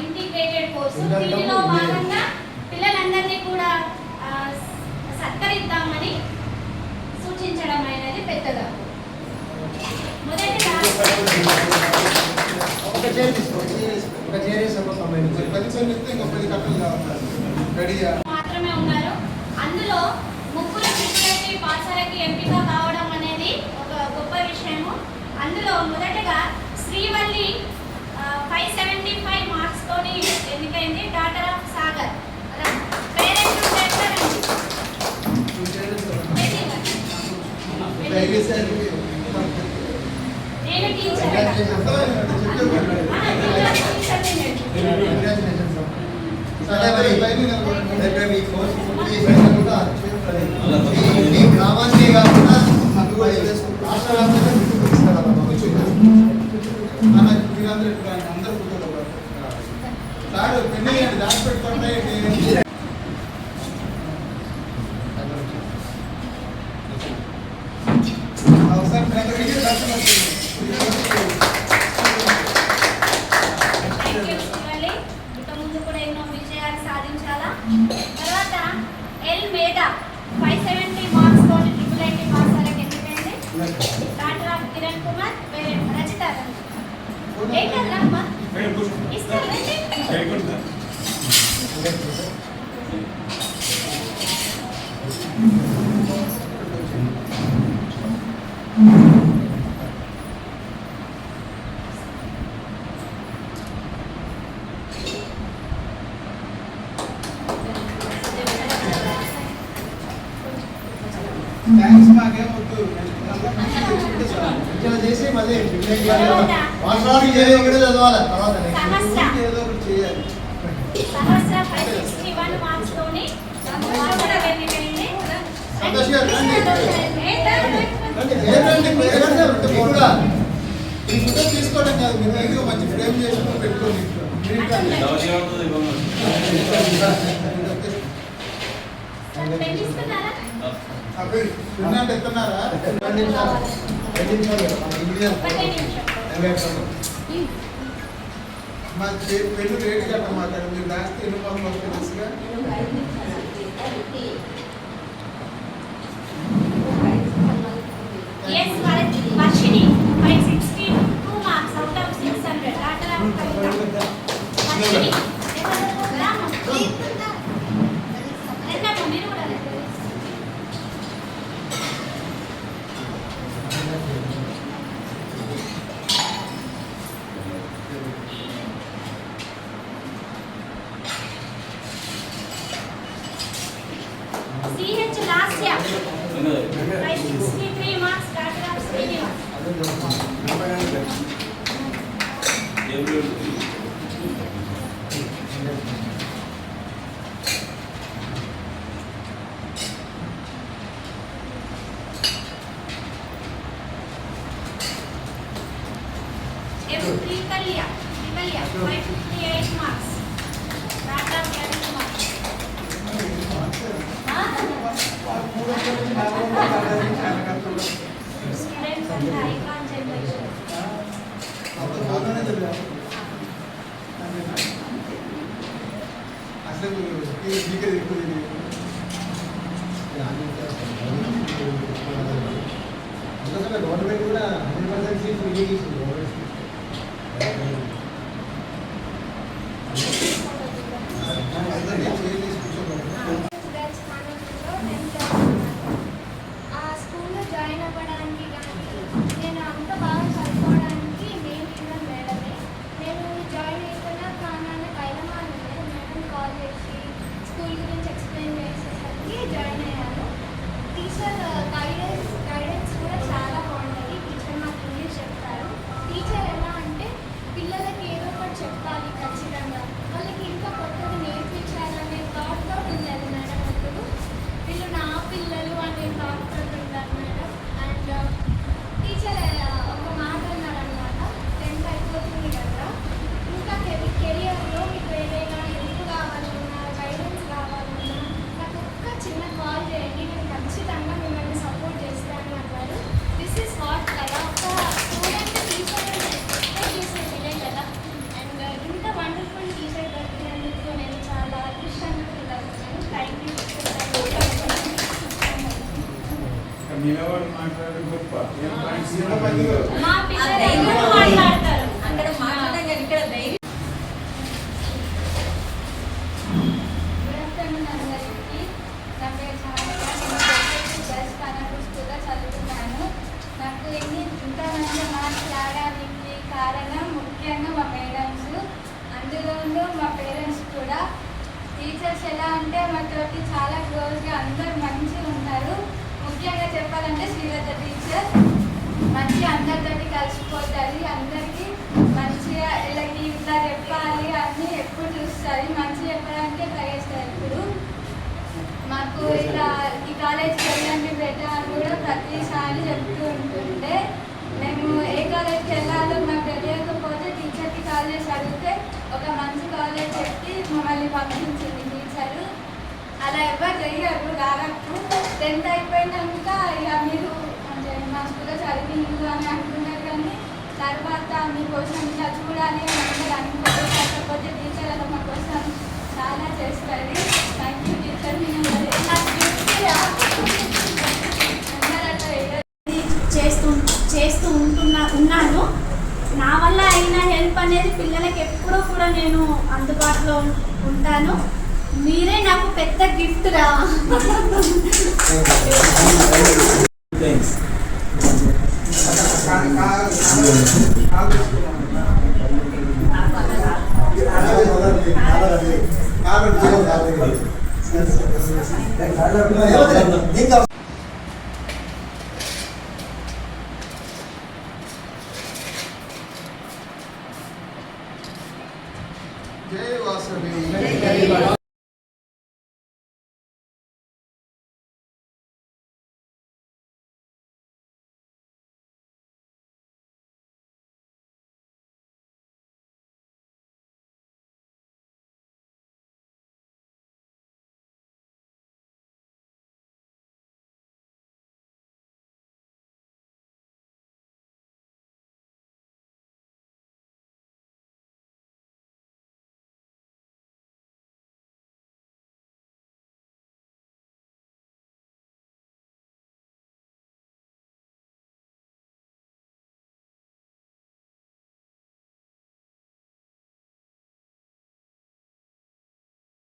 Integrated course. దీనిలో భాగంగా పిల్లలందరినీ కూడా సత్కరిద్దామని సూచించడం అనేది పెద్దగా. మొదటిగా మాత్రమే ఉన్నారు. అందులో ముగ్గురు ప్రిపరేటరీ పాఠశాలకి ఎంపిక కావడం అనేది ఒక గొప్ప విషయము. అందులో మొదటగా శ్రీవల్లి 575 మార్క్స్ తోని ఎన్నికైంది. Daughter of Sagar. పేరెంట్స్ నేను టీచర్. గ్రామానికి కాకుండా అందరూ పెళ్లి దాచి పెట్టుకుంటే ముందు కూడా ఎన్నో విజయాలు సాధించాలా. తర్వాత ఎల్ మేధా 570 మార్క్స్ తోటి ట్రిపుల్ పాఠశాలకు ఎన్నికైంది. Daughter of Kiran Kumar. రచిత ఏంటమ్మా ఇస్తారు. చేసి మళ్ళీ చదవాలి. సహస్ర 561 మార్క్స్ తోని తీసుకోవడం కాదు, మీరు మంచి ఫ్రేమ్ చేసుకుని పెట్టుకోండి. ఎత్తున్నారా మా పెళ్లి రేటు కట్ట మాట్లాడు. మీరు దాస్తే ఎన్ని పనులు వస్తాయి తెలుసుగా. Varshini 562 marks out of 600. Daughter of Varshini మీరు కూడా CH Lasya 563 marks. Daughter of Srinivas. Trikalya 558 marks. Daughter of Kiran Kumar. Students and icon generation. అసలు గవర్నమెంట్ కూడా 100% సీట్స్ వినియోగిస్తుంది. స్కూల్లో జాయిన్ అవ్వడానికి కానీ నేను అంత బాగా చదువుకోవడానికి మెయిన్ రీజన్ మేడమే. నేను జాయిన్ అయిపోయిన కారణాన కైలమాన్ మేడం కాల్ చేసి స్కూల్ గురించి ఎక్స్ప్లెయిన్ చేసేసరికి జాయిన్ అయ్యాను. టీచర్ గైడెన్స్ కూడా చాలా బాగుంటుంది. టీచర్ మాకు ఇంగ్లీష్ చెప్తారు. టీచర్ ఎలా అంటే పిల్లలకి ఏదో ఒకటి చెప్పాలి ఖచ్చితంగా, వాళ్ళకి ఇంకా కొత్తది నేర్పించాలనే థాట్తో ఉండేది మేడం. అప్పుడు వీళ్ళు నా పిల్లలు అనే థాట్తో ఉంటారు మేడం. అండ్ టీచర్ ఒక మాట అన్నారనమాట, 10th అయిపోతుంది కదా, ఇంకా కెరియర్లో మీకు ఏదైనా హెల్ప్ కావాలన్నా గైడెన్స్ కావాలన్నా నాకు ఒక్క చిన్న కాల్ చేయండి, నేను ఖచ్చితంగా మిమ్మల్ని సపోర్ట్ చేస్తాను నిలబడి మాట్లాడే గొప్ప ఏం పాయింట్స్ మా పిల్లలు మాట్లాడతారు. అక్కడ మాట్లాడగా ఇక్కడ ధైర్యం. గుడ్ ఆఫ్టర్నూన్ అందరికీ. నా పేరు సానిక. నేను గర్ల్స్ కానాపూర్ స్కూల్లో చదువుతున్నాను. నాకు ఇంత మంచి మార్క్స్ రావడానికి కారణం ముఖ్యంగా మా పేరెంట్స్. అందులోనూ మా పేరెంట్స్ కూడా. టీచర్స్ ఎలా అంటే మాతోటి చాలా క్లోజ్గా అందరూ మంచిగా ఉంటారు. ముఖ్యంగా చెప్పాలంటే శ్రీలత టీచర్ మంచిగా అందరితోటి కలిసిపోతుంది. అందరికీ మంచిగా వీళ్ళకి ఇట్లా చెప్పాలి అన్నీ ఎప్పుడు చూస్తుంది. మంచిగా చెప్పడానికి ట్రై చేస్తారు ఎప్పుడు. మాకు ఇలా ఈ కాలేజ్కి వెళ్ళండి బెటర్ అని కూడా ప్రతిసారి చెప్తూ ఉంటుండే. మేము ఏ కాలేజ్కి వెళ్ళాలో మాకు తెలియకపోతే టీచర్కి కాల్ చేసి అడిగితే ఒక మంచి కాలేజ్ చెప్పి మమ్మల్ని పంపించింది టీచరు. అలా ఎవరు చెయ్యరు దాదాపు. 10th అయిపోయినాక ఇక మీరు అంటే మా స్కూల్లో చదివింది అని అంటున్నారు, కానీ తర్వాత మీకోసం ఇలా చూడాలి అని అందరూ అనుకోరు. కాకపోతే టీచర్ అలా మా కోసం చాలా చేస్తుంది. Thank you teacher. చేస్తూ ఉన్నాను. నా వల్ల అయిన హెల్ప్ అనేది పిల్లలకి ఎప్పుడూ కూడా నేను అందుబాటులో ఉంటాను. మీరే నాకు పెద్ద గిఫ్ట్ రా. థ్యాంక్స్. జై వాసవి. జై వాసవి.